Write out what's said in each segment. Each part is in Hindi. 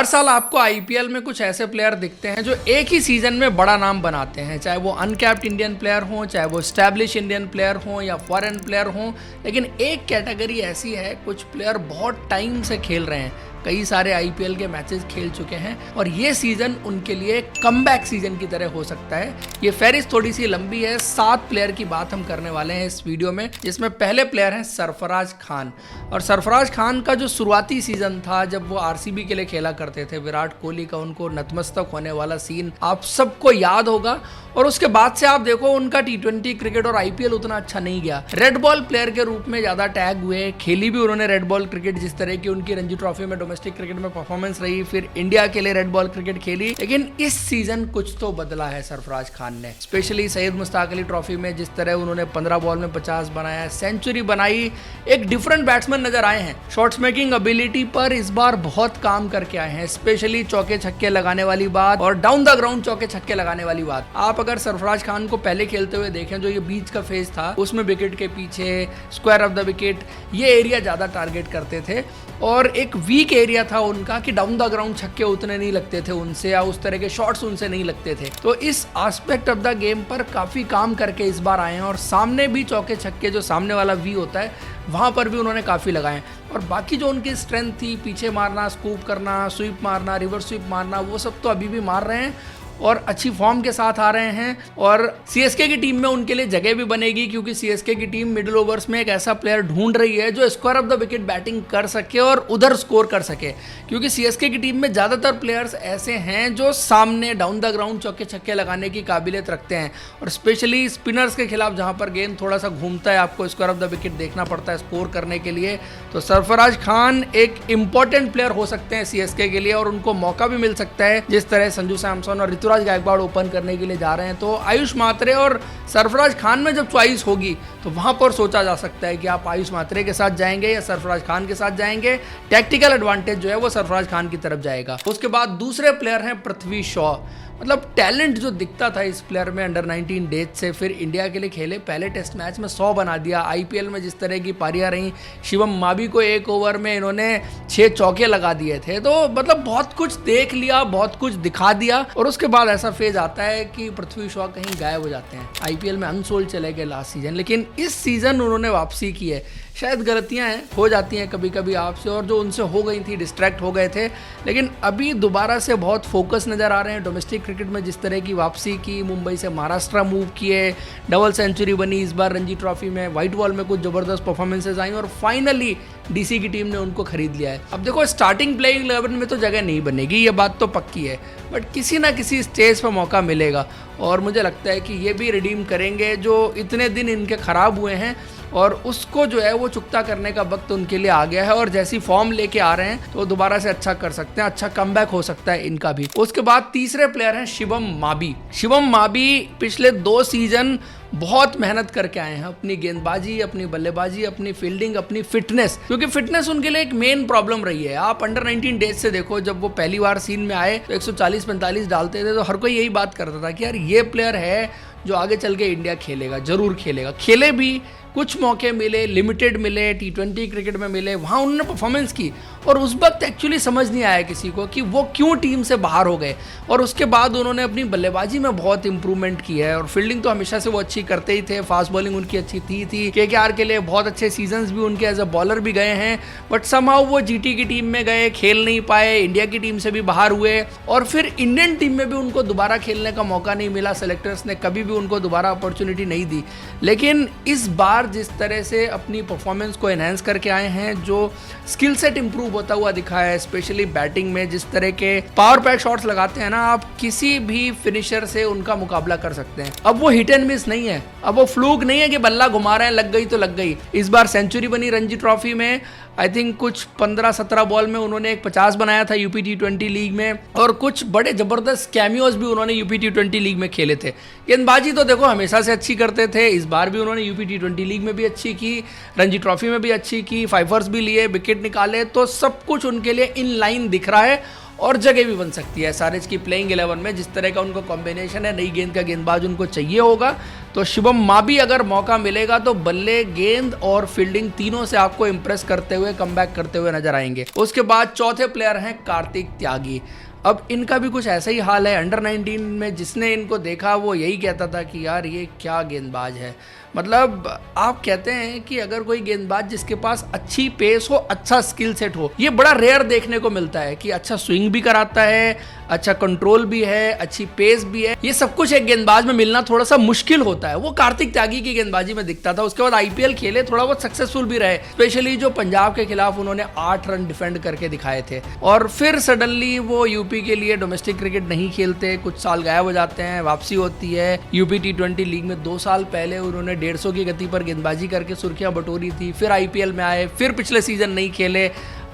हर साल आपको आईपीएल में कुछ ऐसे प्लेयर दिखते हैं जो एक ही सीजन में बड़ा नाम बनाते हैं, चाहे वो अनकैप्ड इंडियन प्लेयर हो, चाहे वो स्टैब्लिश इंडियन प्लेयर हो या फॉरेन प्लेयर हो। लेकिन एक कैटेगरी ऐसी है, कुछ प्लेयर बहुत टाइम से खेल रहे हैं, कई सारे आईपीएल के मैचेस खेल चुके हैं और ये सीजन उनके लिए कमबैक सीजन की तरह हो सकता है। ये फहरिस्त थोड़ी सी लंबी है, 7 प्लेयर की बात हम करने वाले हैं इस वीडियो में, जिसमें पहले प्लेयर हैं सरफराज खान। और सरफराज खान का जो शुरुआती सीजन था, जब वो आरसीबी के लिए खेला करते थे, विराट कोहली का उनको नतमस्तक होने वाला सीन आप सबको याद होगा। और उसके बाद से आप देखो उनका टी20 क्रिकेट और आईपीएल उतना अच्छा नहीं गया। रेड बॉल प्लेयर के रूप में ज्यादा टैग हुए, खेली भी उन्होंने रेड बॉल क्रिकेट, जिस तरह की उनकी रणजी ट्रॉफी में डोमेस्टिक क्रिकेट में परफॉर्मेंस रही, फिर इंडिया के लिए रेड बॉल क्रिकेट खेली। लेकिन इस सीजन कुछ तो बदला है सरफराज खान ने, स्पेशली सैयद मुश्ताक अली ट्रॉफी में जिस तरह उन्होंने 15 बॉल में 50 बनाया, सेंचुरी बनाई, एक डिफरेंट बैट्समैन नजर आए हैं। शॉट्स मेकिंग एबिलिटी पर इस बार बहुत काम करके आए हैं, स्पेशली चौके छक्के लगाने वाली बात और डाउन द ग्राउंड चौके छक्के लगाने वाली बात। आप अगर सरफराज खान को पहले खेलते हुए देखें, जो ये बीच का फेज था उसमें विकेट के पीछे स्क्वायर ऑफ द विकेट ये एरिया ज्यादा टारगेट करते थे और एक वीक एरिया था उनका कि डाउन द ग्राउंड छक्के उतने नहीं लगते थे उनसे, या उस तरह के शॉट्स उनसे नहीं लगते थे। तो इस एस्पेक्ट ऑफ द गेम पर काफी काम करके इस बार आए हैं और सामने भी चौके छक्के, जो सामने वाला वी होता है वहां पर भी उन्होंने काफी लगाए। और बाकी जो उनकी स्ट्रेंथ थी, पीछे मारना, स्कूप करना, स्वीप मारना, रिवर्स स्वीप मारना, वो सब तो अभी भी मार रहे हैं और अच्छी फॉर्म के साथ आ रहे हैं। और सीएसके की टीम में उनके लिए जगह भी बनेगी, क्योंकि सीएसके की टीम मिडिल ओवर्स में एक ऐसा प्लेयर ढूंढ रही है जो square of the wicket batting कर सके और उधर स्कोर कर सके, क्योंकि सीएसके की टीम में ज्यादातर प्लेयर्स ऐसे हैं जो सामने डाउन द ग्राउंड चौके छक्के लगाने की काबिलियत रखते हैं। और स्पेशली स्पिनर्स के खिलाफ जहां पर गेंद थोड़ा सा घूमता है, आपको स्क्वायर ऑफ द विकेट देखना पड़ता है स्कोर करने के लिए। तो सरफराज खान एक इंपॉर्टेंट प्लेयर हो सकते हैं सीएसके के लिए और उनको मौका भी मिल सकता है, जिस तरह संजू सैमसन और ऋतुराज गायकवाड़ ओपन करने के लिए जा रहे हैं। तो आयुष मात्रे और सरफराज खान में जब चॉइस होगी तो वहां पर सोचा जा सकता है कि आप आयुष मात्रे के साथ जाएंगे या सरफराज खान के साथ जाएंगे। टैक्टिकल एडवांटेज जो है वो सरफराज खान की तरफ जाएगा। उसके बाद दूसरे प्लेयर हैं पृथ्वी शॉ। मतलब टैलेंट जो दिखता था इस प्लेयर में अंडर 19 डेज से, फिर इंडिया के लिए खेले, पहले टेस्ट मैच में 100 बना दिया। आईपीएल में जिस तरह की पारियां रही, शिवम मावी को एक ओवर में इन्होंने 6 चौके लगा दिए थे। तो मतलब बहुत कुछ देख लिया, बहुत कुछ दिखा दिया और उसके बाद ऐसा फेज आता है कि पृथ्वी शॉ कहीं गायब हो जाते हैं। आईपीएल में अनसोल्ड चले गए लास्ट सीजन, लेकिन इस सीजन उन्होंने वापसी की है। शायद गलतियां हैं, हो जाती हैं कभी कभी आपसे, और जो उनसे हो गई थी, डिस्ट्रैक्ट हो गए थे, लेकिन अभी दोबारा से बहुत फोकस नज़र आ रहे हैं। डोमेस्टिक क्रिकेट में जिस तरह की वापसी की, मुंबई से महाराष्ट्र मूव किए, डबल सेंचुरी बनी इस बार रणजी ट्रॉफी में, व्हाइट बॉल में कुछ ज़बरदस्त परफॉर्मेंसेज आई और फाइनली डीसी की टीम ने उनको खरीद लिया है। अब देखो स्टार्टिंग प्लेइंग 11 में तो जगह नहीं बनेगी, ये बात तो पक्की है, बट किसी ना किसी स्टेज पर मौका मिलेगा और मुझे लगता है कि ये भी रिडीम करेंगे जो इतने दिन इनके खराब हुए हैं, और उसको जो है वो चुकता करने का वक्त उनके लिए आ गया है। और जैसी फॉर्म लेके आ रहे हैं तो दोबारा से अच्छा कर सकते हैं, अच्छा कमबैक हो सकता है इनका भी। उसके बाद तीसरे प्लेयर हैं शिवम मावी। शिवम मावी पिछले 2 सीजन बहुत मेहनत करके आए हैं, अपनी गेंदबाजी, अपनी बल्लेबाजी, अपनी फील्डिंग, अपनी फिटनेस, क्योंकि फिटनेस उनके लिए एक मेन प्रॉब्लम रही है। आप अंडर 19 डेज से देखो, जब वो पहली बार सीन में आए तो 140-45 डालते थे, तो हर कोई यही बात करता था कि यार ये प्लेयर है जो आगे चल के इंडिया खेलेगा, जरूर खेलेगा। खेले भी, कुछ मौके मिले, लिमिटेड मिले, टी20 क्रिकेट में मिले, वहाँ उन्होंने परफॉर्मेंस की और उस वक्त एक्चुअली समझ नहीं आया किसी को कि वो क्यों टीम से बाहर हो गए। और उसके बाद उन्होंने अपनी बल्लेबाजी में बहुत इंप्रूवमेंट की है और फील्डिंग तो हमेशा से वो अच्छी करते ही थे, फास्ट बॉलिंग उनकी अच्छी थी। केकेआर के लिए बहुत अच्छे सीजन्स भी उनके एज अ बॉलर भी गए हैं, बट समहाउ वो जीटी की टीम में गए, खेल नहीं पाए, इंडिया की टीम से भी बाहर हुए और फिर इंडियन टीम में भी उनको दोबारा खेलने का मौका नहीं मिला। सेलेक्टर्स ने कभी भी उनको दोबारा अपॉर्चुनिटी नहीं दी। लेकिन इस बार जिस तरह से अपनी परफॉर्मेंस को एनहांस करके आए हैं, जो स्किल सेट इंप्रूव होता हुआ दिखा है, स्पेशली बैटिंग में जिस तरह के पावर पैक शॉट्स लगाते हैं ना, आप किसी भी फिनिशर से उनका मुकाबला कर सकते हैं। अब वो हिट एंड मिस नहीं है, अब वो फ्लूक नहीं है कि बल्ला घुमा रहे हैं, लग गई तो लग गई। इस बार सेंचुरी बनी रणजी ट्रॉफी में, आई थिंक कुछ 15-17 बॉल में उन्होंने एक 50 बनाया था यूपी टी20 लीग में, और कुछ बड़े जबरदस्त कैमियोज भी उन्होंने यूपी टी20 लीग में खेले थे। गेंदबाजी तो देखो हमेशा से अच्छी करते थे, इस बार भी उन्होंने यूपी टी20 लीग में भी अच्छी की, रणजी ट्रॉफी में भी अच्छी की, फाइफर्स भी लिए, विकेट निकाले, तो सब कुछ उनके लिए इन लाइन दिख रहा है और जगह भी बन सकती है एसआरएच की प्लेइंग 11 में। जिस तरह का उनका कॉम्बिनेशन है, नई गेंद का गेंदबाज उनको चाहिए होगा, तो शुभम माबी अगर मौका मिलेगा तो बल्ले, गेंद और फील्डिंग तीनों से आपको इंप्रेस करते हुए कमबैक करते हुए नजर आएंगे। उसके बाद चौथे प्लेयर हैं कार्तिक त्यागी। अब इनका भी कुछ ऐसा ही हाल है। अंडर 19 में जिसने इनको देखा वो यही कहता था कि यार ये क्या गेंदबाज है। मतलब आप कहते हैं कि अगर कोई गेंदबाज जिसके पास अच्छी पेस हो, अच्छा स्किल सेट हो, ये बड़ा रेयर देखने को मिलता है कि अच्छा स्विंग भी कराता है, अच्छा कंट्रोल भी है, अच्छी पेस भी है। ये सब कुछ एक गेंदबाज में मिलना थोड़ा सा मुश्किल होता है। वो कार्तिक त्यागी की गेंदबाजी में दिखता था। उसके बाद आईपीएल खेले, थोड़ा बहुत सक्सेसफुल भी रहे, स्पेशली जो पंजाब के खिलाफ उन्होंने 8 रन डिफेंड करके दिखाए थे। और फिर सडनली वो यूपी के लिए डोमेस्टिक क्रिकेट नहीं खेलते, कुछ साल गायब हो जाते हैं, वापसी होती है। यूपी T20 लीग में 2 साल पहले उन्होंने 150 की गति पर गेंदबाजी करके सुर्खियां बटोरी थी। फिर आईपीएल में आए, फिर पिछले सीजन नहीं खेले।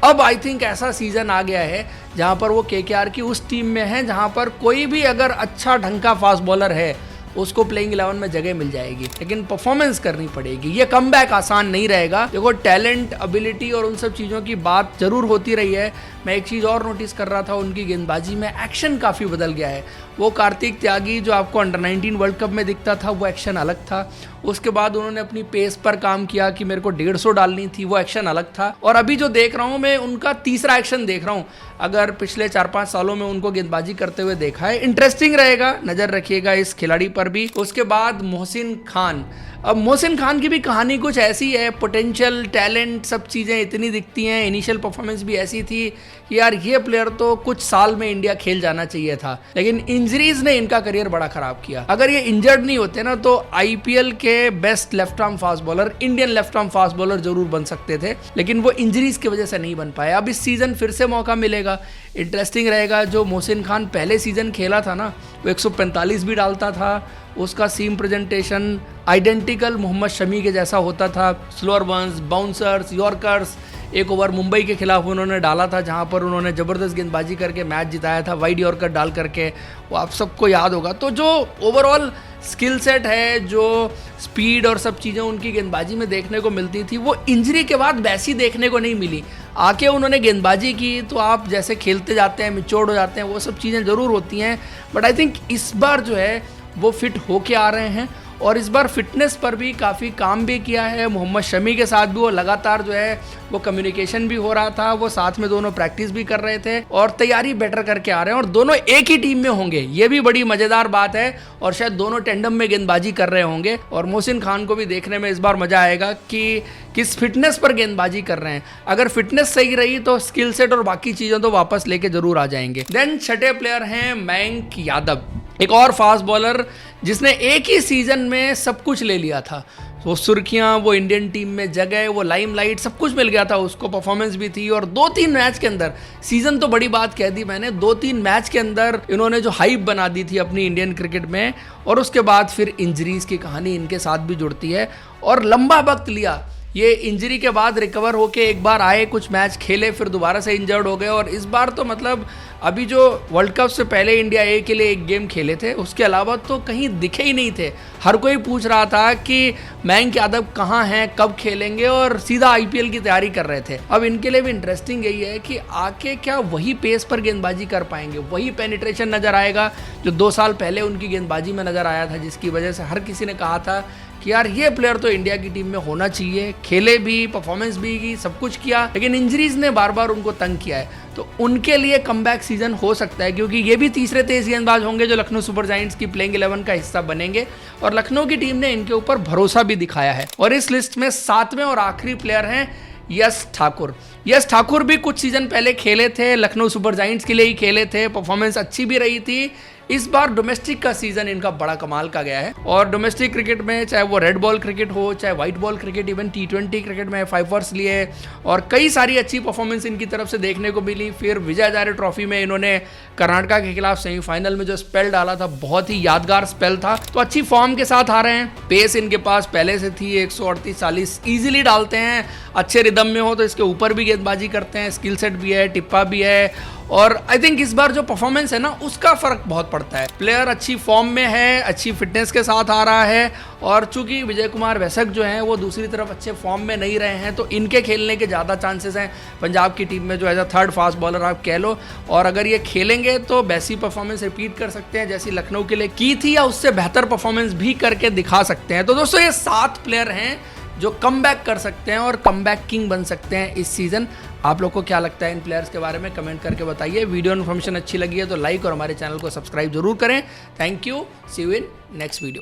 अब आई थिंक ऐसा सीजन आ गया है जहां पर वो केकेआर की उस टीम में है जहां पर कोई भी अगर अच्छा ढंग का फास्ट बॉलर है उसको प्लेइंग 11 में जगह मिल जाएगी, लेकिन परफॉर्मेंस करनी पड़ेगी। ये कमबैक आसान नहीं रहेगा। देखो, टैलेंट, एबिलिटी और उन सब चीज़ों की बात जरूर होती रही है। मैं एक चीज़ और नोटिस कर रहा था, उनकी गेंदबाजी में एक्शन काफ़ी बदल गया है। वो कार्तिक त्यागी जो आपको अंडर 19 वर्ल्ड कप में दिखता था, वो एक्शन अलग था। उसके बाद उन्होंने अपनी पेस पर काम किया कि मेरे को 150 डालनी थी, वो एक्शन अलग था। और अभी जो देख रहा हूँ मैं, उनका तीसरा एक्शन देख रहा हूँ। अगर पिछले 4-5 सालों में उनको गेंदबाजी करते हुए देखा है, इंटरेस्टिंग रहेगा, नजर रखिएगा इस खिलाड़ी पर भी। उसके बाद मोहसिन खान। अब मोहसिन खान की भी कहानी कुछ ऐसी है। पोटेंशियल, टैलेंट, सब चीज़ें इतनी दिखती हैं। इनिशियल परफॉर्मेंस भी ऐसी थी कि यार ये प्लेयर तो कुछ साल में इंडिया खेल जाना चाहिए था, लेकिन इंजरीज ने इनका करियर बड़ा खराब किया। अगर ये इंजर्ड नहीं होते ना तो आईपीएल के best left arm fast bowler, Indian left arm fast bowler जरूर बन सकते थे, लेकिन वो इंजरीज की वजह से नहीं बन पाए। अब इस सीजन फिर से मौका मिलेगा, इंटरेस्टिंग रहेगा। जो मोहसिन खान पहले सीजन खेला था ना, वो 145 भी डालता था। उसका seam presentation identical Mohammed Shami के जैसा होता था। Slower ones, bouncers, yorkers. एक ओवर मुंबई के खिलाफ उन्होंने डाला था जहां पर उन्होंने ज़बरदस्त गेंदबाजी करके मैच जिताया था, वाइड यॉर्कर डाल करके, वो आप सबको याद होगा। तो जो ओवरऑल स्किल सेट है, जो स्पीड और सब चीज़ें उनकी गेंदबाजी में देखने को मिलती थी, वो इंजरी के बाद वैसी देखने को नहीं मिली। आके उन्होंने गेंदबाजी की तो आप जैसे खेलते जाते हैं, मैच्योर्ड हो जाते हैं, वो सब चीज़ें ज़रूर होती हैं। बट आई थिंक इस बार जो है वो फिट होके आ रहे हैं और इस बार फिटनेस पर भी काफ़ी काम भी किया है। मोहम्मद शमी के साथ भी वो लगातार जो है वो कम्युनिकेशन भी हो रहा था, वो साथ में दोनों प्रैक्टिस भी कर रहे थे और तैयारी बेटर करके आ रहे हैं और दोनों एक ही टीम में होंगे। ये भी बड़ी मज़ेदार बात है और शायद दोनों टेंडम में गेंदबाजी कर रहे होंगे। और मोहसिन खान को भी देखने में इस बार मज़ा आएगा कि किस फिटनेस पर गेंदबाजी कर रहे हैं। अगर फिटनेस सही रही तो स्किल सेट और बाकी चीज़ें तो वापस लेके जरूर आ जाएंगे। देन छठे प्लेयर हैं मयंक यादव, एक और फास्ट बॉलर जिसने एक ही सीजन में सब कुछ ले लिया था। वो सुर्खियां, वो इंडियन टीम में जगह, वो लाइमलाइट, सब कुछ मिल गया था उसको। परफॉर्मेंस भी थी और 2-3 मैच के अंदर, सीजन तो बड़ी बात कह दी मैंने, 2-3 मैच के अंदर इन्होंने जो हाइप बना दी थी अपनी इंडियन क्रिकेट में। और उसके बाद फिर इंजरीज की कहानी इनके साथ भी जुड़ती है और लंबा वक्त लिया। ये इंजरी के बाद रिकवर होके एक बार आए, कुछ मैच खेले, फिर दोबारा से इंजर्ड हो गए और इस बार तो मतलब अभी जो वर्ल्ड कप से पहले इंडिया ए के लिए एक गेम खेले थे, उसके अलावा तो कहीं दिखे ही नहीं थे। हर कोई पूछ रहा था कि मयंक यादव कहाँ हैं, कब खेलेंगे, और सीधा आईपीएल की तैयारी कर रहे थे। अब इनके लिए भी इंटरेस्टिंग यही है कि आके क्या वही पेस पर गेंदबाजी कर पाएंगे, वही पेनिट्रेशन नजर आएगा जो 2 साल पहले उनकी गेंदबाजी में नजर आया था, जिसकी वजह से हर किसी ने कहा था कि यार ये प्लेयर तो इंडिया की टीम में होना चाहिए। खेले भी, परफॉर्मेंस भी की, सब कुछ किया, लेकिन इंजरीज ने बार बार उनको तंग किया है। तो उनके लिए कमबैक सीजन हो सकता है क्योंकि ये भी तीसरे तेज गेंदबाज होंगे जो लखनऊ सुपर जायंट्स की प्लेइंग 11 का हिस्सा बनेंगे और लखनऊ की टीम ने इनके ऊपर भरोसा भी दिखाया है। और इस लिस्ट में 7वें और आखिरी प्लेयर हैं यश ठाकुर। यश ठाकुर भी कुछ सीजन पहले खेले थे, लखनऊ सुपर जायंट्स के लिए ही खेले थे, परफॉर्मेंस अच्छी भी रही थी। इस बार डोमेस्टिक का सीजन इनका बड़ा कमाल का गया है और डोमेस्टिक क्रिकेट में चाहे वो रेड बॉल क्रिकेट हो, चाहे white ball cricket, even T20 cricket में 5 ओवर्स लिए और कई सारी अच्छी परफॉर्मेंस इनकी तरफ से देखने को मिली। फिर विजय हजारे ट्रॉफी में इन्होंने कर्नाटका के खिलाफ सेमीफाइनल में जो स्पेल डाला था, बहुत ही यादगार स्पेल था। तो अच्छी फॉर्म के साथ आ रहे हैं, पेस इनके पास पहले से थी, 138-40 ईजिली डालते हैं, अच्छे रिदम में हो तो इसके ऊपर भी गेंदबाजी करते हैं, स्किल सेट भी है, टिप्पा भी है और आई थिंक इस बार जो परफॉर्मेंस है ना उसका फ़र्क बहुत पड़ता है। प्लेयर अच्छी फॉर्म में है, अच्छी फिटनेस के साथ आ रहा है, और चूंकि विजय कुमार वैसक जो हैं वो दूसरी तरफ अच्छे फॉर्म में नहीं रहे हैं, तो इनके खेलने के ज़्यादा चांसेस हैं पंजाब की टीम में, जो as a third fast bowler आप कह लो। और अगर ये खेलेंगे तो वैसी परफॉर्मेंस रिपीट कर सकते हैं जैसी लखनऊ के लिए की थी, या उससे बेहतर परफॉर्मेंस भी करके दिखा सकते हैं। तो दोस्तों ये 7 प्लेयर हैं जो कमबैक कर सकते हैं और कमबैक किंग बन सकते हैं इस सीज़न। आप लोग को क्या लगता है इन प्लेयर्स के बारे में कमेंट करके बताइए। वीडियो इन्फॉर्मेशन अच्छी लगी है तो लाइक और हमारे चैनल को सब्सक्राइब जरूर करें। Thank you, see you in next video.